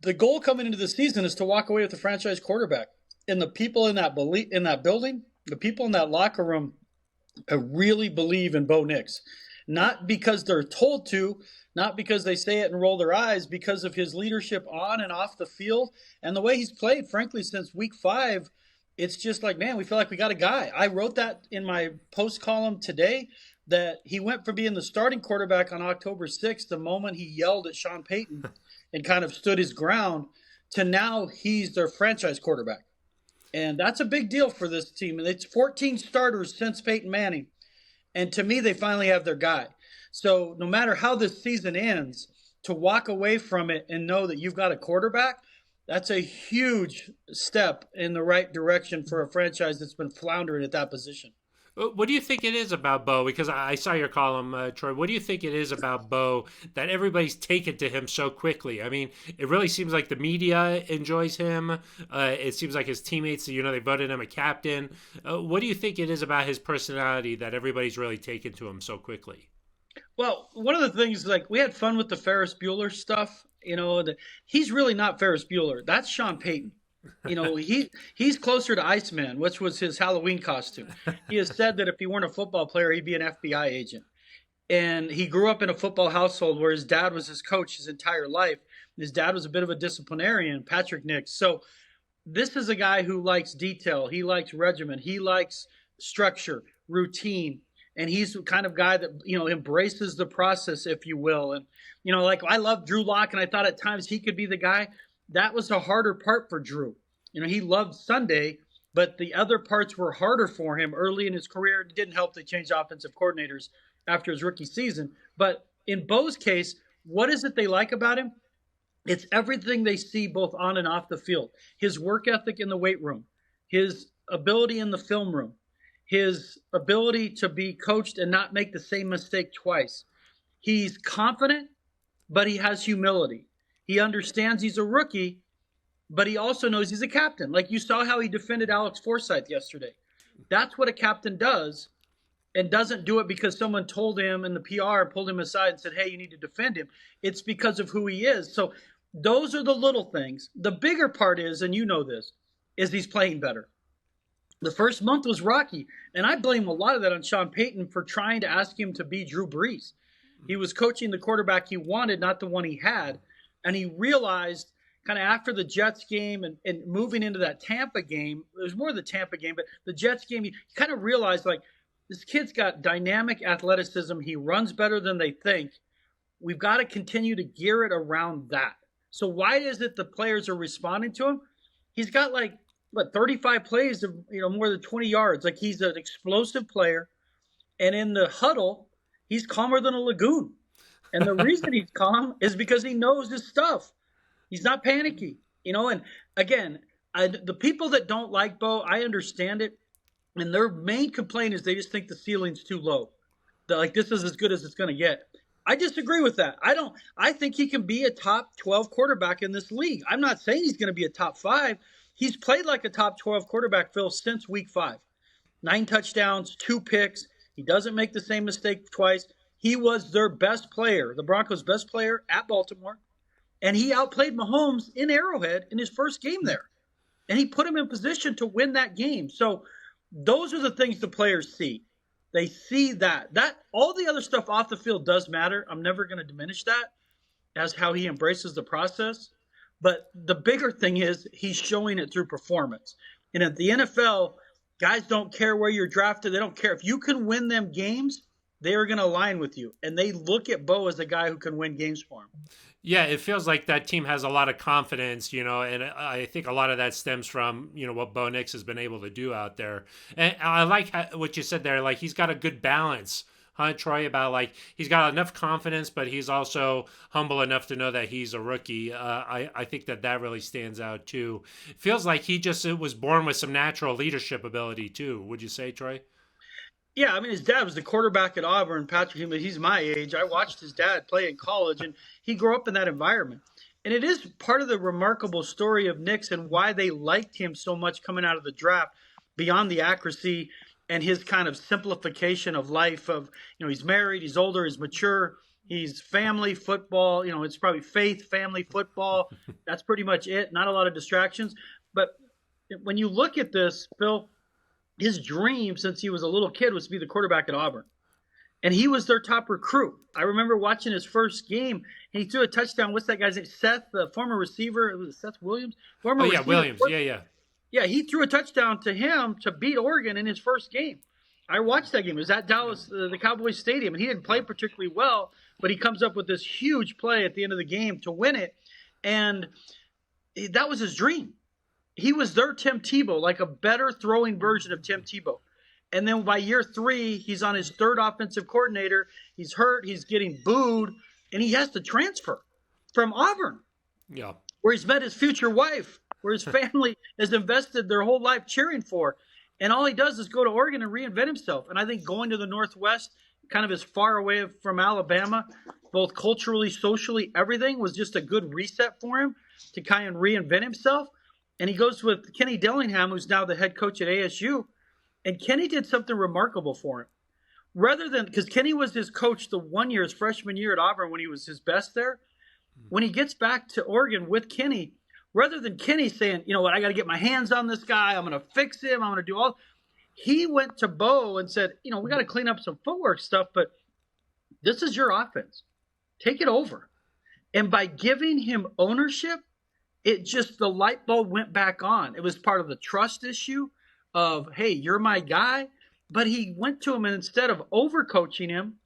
The goal coming into the season is to walk away with the franchise quarterback. And the people in that building, the people in that locker room really believe in Bo Nix. Not because they're told to, not because they say it and roll their eyes, because of his leadership on and off the field and the way he's played, frankly, since week 5. It's just like, man, we feel like we got a guy. I wrote that in my post column today that he went from being the starting quarterback on October 6th, the moment he yelled at Sean Payton and kind of stood his ground, to now he's their franchise quarterback. And that's a big deal for this team. And it's 14 starters since Peyton Manning. And to me, they finally have their guy. So no matter how this season ends, to walk away from it and know that you've got a quarterback, that's a huge step in the right direction for a franchise that's been floundering at that position. What do you think it is about Bo? Because I saw your column, Troy. What do you think it is about Bo that everybody's taken to him so quickly? I mean, it really seems like the media enjoys him. It seems like his teammates, they voted him a captain. What do you think it is about his personality that everybody's really taken to him so quickly? Well, one of the things, like, we had fun with the Ferris Bueller stuff. He's really not Ferris Bueller. That's Sean Payton. He's closer to Iceman, which was his Halloween costume. He has said that if he weren't a football player, he'd be an FBI agent. And he grew up in a football household where his dad was his coach his entire life. His dad was a bit of a disciplinarian, Patrick Nix. So this is a guy who likes detail. He likes regimen. He likes structure, routine. And he's the kind of guy that, embraces the process, if you will. And, like, I love Drew Lock, and I thought at times he could be the guy. That was the harder part for Drew. He loved Sunday, but the other parts were harder for him early in his career. It didn't help they changed offensive coordinators after his rookie season. But in Bo's case, what is it they like about him? It's everything they see both on and off the field. His work ethic in the weight room, his ability in the film room, his ability to be coached and not make the same mistake twice. He's confident, but he has humility. He understands he's a rookie, but he also knows he's a captain. Like, you saw how he defended Alex Forsythe yesterday. That's what a captain does, and doesn't do it because someone told him in the PR, pulled him aside and said, hey, you need to defend him. It's because of who he is. So those are the little things. The bigger part is, and you know this, is he's playing better. The first month was rocky, and I blame a lot of that on Sean Payton for trying to ask him to be Drew Brees. He was coaching the quarterback he wanted, not the one he had, and he realized kind of after the Jets game and moving into that Tampa game, it was more the Tampa game, but the Jets game, he kind of realized, like, this kid's got dynamic athleticism. He runs better than they think. We've got to continue to gear it around that. So why is it the players are responding to him? He's got 35 plays of, more than 20 yards. Like, he's an explosive player. And in the huddle, he's calmer than a lagoon. And the reason he's calm is because he knows his stuff. He's not panicky, And again, the people that don't like Bo, I understand it. And their main complaint is they just think the ceiling's too low. They're like, this is as good as it's going to get. I disagree with that. I think he can be a top 12 quarterback in this league. I'm not saying he's going to be a top 5. He's played like a top 12 quarterback, Phil, since week 5. 9 touchdowns, 2 picks. He doesn't make the same mistake twice. He was their best player, the Broncos' best player at Baltimore. And he outplayed Mahomes in Arrowhead in his first game there. And he put him in position to win that game. So those are the things the players see. They see that all the other stuff off the field does matter. I'm never going to diminish that as how he embraces the process. But the bigger thing is he's showing it through performance. And at the NFL, guys don't care where you're drafted. They don't care. If you can win them games, they are going to align with you. And they look at Bo as a guy who can win games for him. Yeah, it feels like that team has a lot of confidence, and I think a lot of that stems from, what Bo Nix has been able to do out there. And I like what you said there, like, he's got a good balance, huh, Troy, about, like, he's got enough confidence, but he's also humble enough to know that he's a rookie. I think that really stands out, too. It feels like he just was born with some natural leadership ability, too. Would you say, Troy? Yeah, I mean, his dad was the quarterback at Auburn, Patrick. He's my age. I watched his dad play in college, and he grew up in that environment. And it is part of the remarkable story of Nix and why they liked him so much coming out of the draft, beyond the accuracy and his kind of simplification of life of, he's married, he's older, he's mature. He's family football. It's probably faith, family football. That's pretty much it. Not a lot of distractions. But when you look at this, Phil, his dream since he was a little kid was to be the quarterback at Auburn. And he was their top recruit. I remember watching his first game, and he threw a touchdown. What's that guy's name? Seth, the former receiver. Was it Seth Williams? Former yeah, receiver. Williams. Yeah. Yeah, he threw a touchdown to him to beat Oregon in his first game. I watched that game. It was at Dallas, the Cowboys Stadium, and he didn't play particularly well, but he comes up with this huge play at the end of the game to win it, and that was his dream. He was their Tim Tebow, like a better throwing version of Tim Tebow. And then by year 3, he's on his third offensive coordinator. He's hurt. He's getting booed, and he has to transfer from Auburn, where he's met his future wife, where his family has invested their whole life cheering for. And all he does is go to Oregon and reinvent himself. And I think going to the Northwest, kind of as far away from Alabama, both culturally, socially, everything, was just a good reset for him to kind of reinvent himself. And he goes with Kenny Dillingham, who's now the head coach at ASU. And Kenny did something remarkable for him. Rather than, because Kenny was his coach the 1 year, his freshman year at Auburn when he was his best there. When he gets back to Oregon with Kenny, rather than Kenny saying, you know what, I got to get my hands on this guy, I'm going to fix him, I'm going to do all, he went to Bo and said, we got to clean up some footwork stuff, but this is your offense. Take it over. And by giving him ownership, it just, the light bulb went back on. It was part of the trust issue of, hey, you're my guy. But he went to him, and instead of overcoaching him,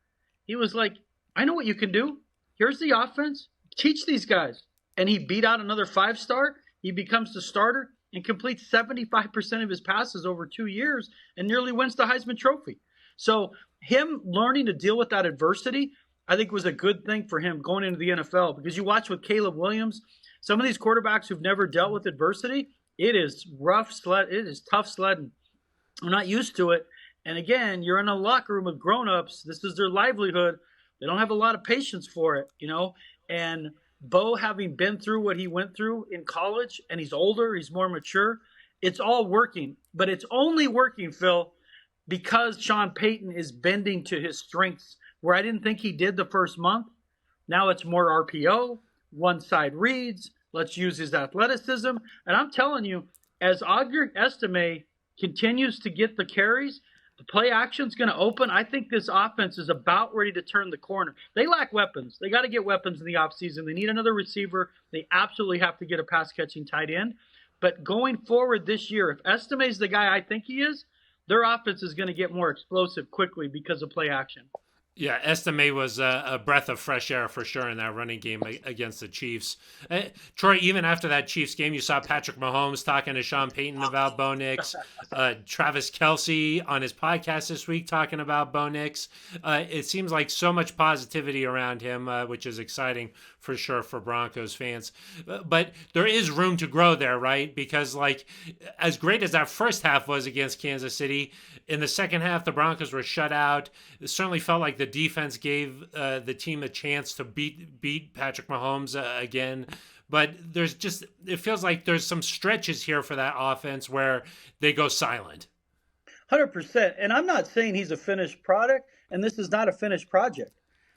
he was like, I know what you can do. Here's the offense. Teach these guys. And he beat out another 5-star. He becomes the starter and completes 75% of his passes over 2 years and nearly wins the Heisman Trophy. So him learning to deal with that adversity, I think, was a good thing for him going into the NFL. Because you watch with Caleb Williams, some of these quarterbacks who've never dealt with adversity, it is rough sled. It is tough sledding. We're not used to it. And again, you're in a locker room with grown-ups. This is their livelihood. They don't have a lot of patience for it, And Bo, having been through what he went through in college, and he's older, he's more mature, it's all working. But it's only working, Phil, because Sean Payton is bending to his strengths, where I didn't think he did the first month. Now it's more RPO, one-side reads. Let's use his athleticism. And I'm telling you, as Audric Estime continues to get the carries, the play action's going to open. I think this offense is about ready to turn the corner. They lack weapons. They got to get weapons in the offseason. They need another receiver. They absolutely have to get a pass-catching tight end. But going forward this year, if Estime's the guy I think he is, their offense is going to get more explosive quickly because of play action. Yeah, Estime was a breath of fresh air for sure in that running game against the Chiefs. Troy, even after that Chiefs game, you saw Patrick Mahomes talking to Sean Payton about Bo Nix. Travis Kelce on his podcast this week talking about Bo Nix. It seems like so much positivity around him, which is exciting for sure for Broncos fans. But there is room to grow there, right? Because as great as that first half was against Kansas City, in the second half, the Broncos were shut out. It certainly felt like the defense gave the team a chance to beat Patrick Mahomes again. But it feels like there's some stretches here for that offense where they go silent. 100%. And I'm not saying he's a finished product, and this is not a finished project.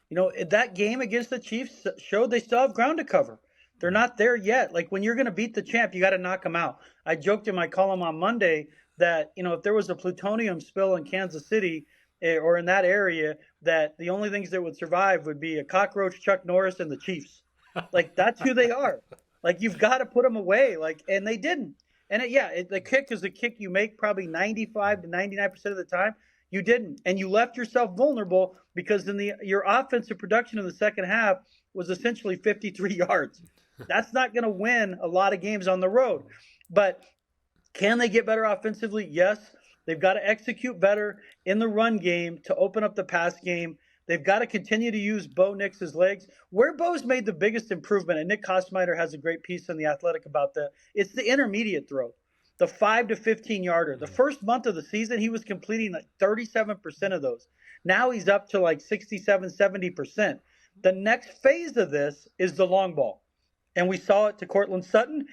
That game against the Chiefs showed they still have ground to cover. They're not there yet. Like, when you're going to beat the champ, you got to knock them out. I joked in my column on Monday that, if there was a plutonium spill in Kansas City or in that area, that the only things that would survive would be a cockroach, Chuck Norris, and the Chiefs. Like, that's who they are. Like, you've got to put them away. And they didn't. And the kick is the kick you make probably 95 to 99% of the time. You didn't. And you left yourself vulnerable because your offensive production in the second half was essentially 53 yards. That's not going to win a lot of games on the road. But can they get better offensively? Yes. They've got to execute better in the run game to open up the pass game. They've got to continue to use Bo Nix's legs. Where Bo's made the biggest improvement, and Nick Kosmider has a great piece in The Athletic about that, it's the intermediate throw, the 5 to 15-yarder. The first month of the season, he was completing 37% of those. Now he's up to 67, 70%. The next phase of this is the long ball. And we saw it to Cortland Sutton.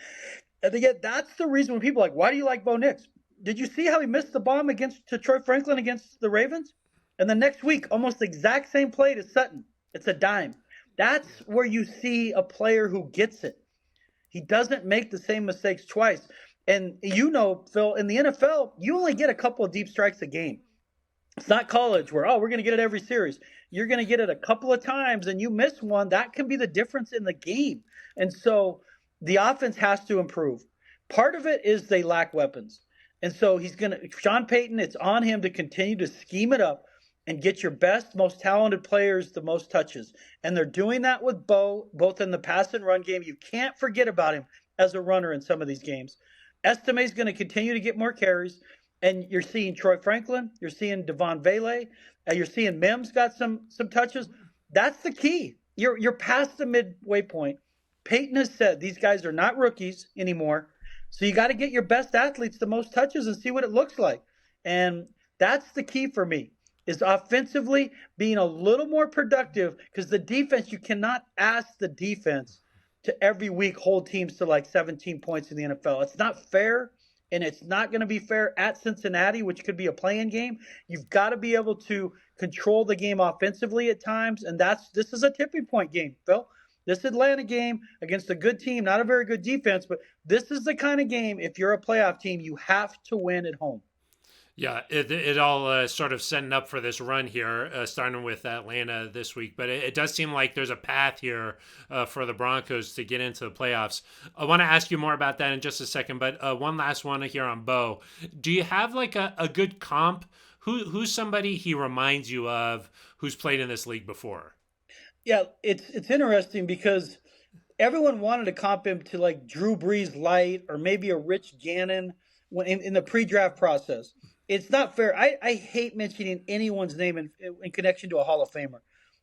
And again, that's the reason when people are like, why do you like Bo Nix? Did you see how he missed the bomb to Troy Franklin against the Ravens? And the next week, almost the exact same play to Sutton. It's a dime. That's where you see a player who gets it. He doesn't make the same mistakes twice. And Phil, in the NFL, you only get a couple of deep strikes a game. It's not college where, we're going to get it every series. You're going to get it a couple of times and you miss one. That can be the difference in the game. And so the offense has to improve. Part of it is they lack weapons. And so Sean Payton, it's on him to continue to scheme it up and get your best, most talented players the most touches. And they're doing that with Bo, both in the pass and run game. You can't forget about him as a runner in some of these games. Estime's going to continue to get more carries. And you're seeing Troy Franklin, you're seeing Devon Vele, you're seeing Mims got some touches. That's the key. You're past the midway point. Peyton has said these guys are not rookies anymore. So you got to get your best athletes the most touches and see what it looks like. And that's the key for me, is offensively being a little more productive, because the defense, you cannot ask the defense to every week hold teams to like 17 points in the NFL. It's not fair. And it's not going to be fair at Cincinnati, which could be a play-in game. You've got to be able to control the game offensively at times, and this is a tipping point game, Phil. This Atlanta game against a good team, not a very good defense, but this is the kind of game, if you're a playoff team, you have to win at home. Yeah, it all sort of setting up for this run here, starting with Atlanta this week. But it does seem like there's a path here for the Broncos to get into the playoffs. I want to ask you more about that in just a second, but one last one here on Bo. Do you have like a good comp? Who's somebody he reminds you of who's played in this league before? Yeah, it's interesting because everyone wanted to comp him to like Drew Brees light or maybe a Rich Gannon in the pre-draft process. It's not fair. I hate mentioning anyone's name in connection to a Hall of Famer.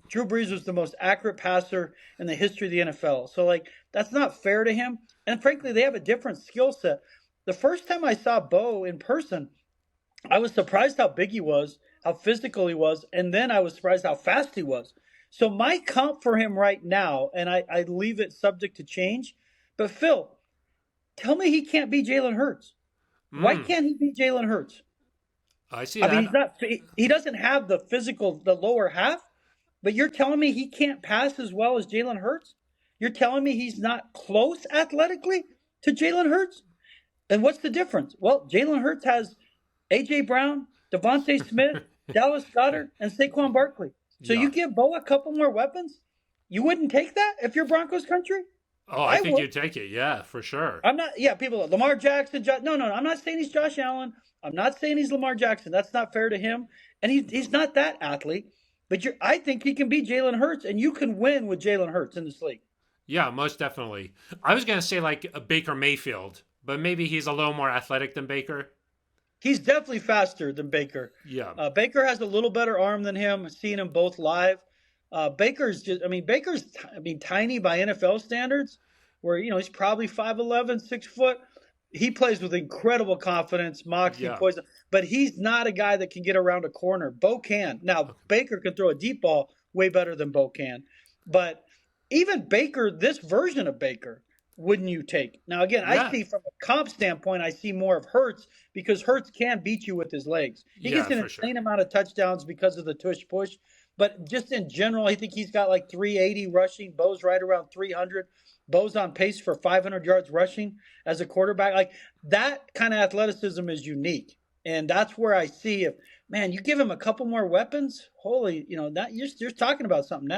Drew Brees was the most accurate passer in the history of the NFL. So, that's not fair to him. And frankly, they have a different skill set. The first time I saw Bo in person, I was surprised how big he was, how physical he was, and then I was surprised how fast he was. So my comp for him right now, and I leave it subject to change, but Phil, tell me he can't be Jalen Hurts. Why can't he be Jalen Hurts? I see I that. mean, he doesn't have the physical, the lower half, but you're telling me he can't pass as well as Jalen Hurts? You're telling me he's not close athletically to Jalen Hurts? And what's the difference? Well, Jalen Hurts has A.J. Brown, Devontae Smith, Dallas Goedert, and Saquon Barkley. So Yeah. you give Bo a couple more weapons? You wouldn't take that if you're Broncos country? Oh, I think would. you'd take it. Yeah, for sure. I'm not. Yeah, people. Lamar Jackson. No. I'm not saying he's Josh Allen. I'm not saying he's Lamar Jackson. That's not fair to him. And he's not that athlete. But I think he can be Jalen Hurts, and you can win with Jalen Hurts in this league. Yeah, most definitely. I was going to say like a Baker Mayfield, but maybe he's a little more athletic than Baker. He's definitely faster than Baker. Yeah. Baker has a little better arm than him. Seeing them both live. Baker's tiny by NFL standards, where, he's probably 5'11", 6 foot. He plays with incredible confidence, moxie, poison, but he's not a guy that can get around a corner. Bo can. Now, Baker can throw a deep ball way better than Bo can. But even Baker, this version of Baker, wouldn't you take? Now, again, I see from a comp standpoint, I see more of Hurts, because Hurts can beat you with his legs. He gets an insane amount of touchdowns because of the tush-push. But just in general, I think he's got like 380 rushing. Bo's right around 300. Bo's on pace for 500 yards rushing as a quarterback. Like, that kind of athleticism is unique. And that's where I see, if, man, you give him a couple more weapons, holy, you're talking about something now.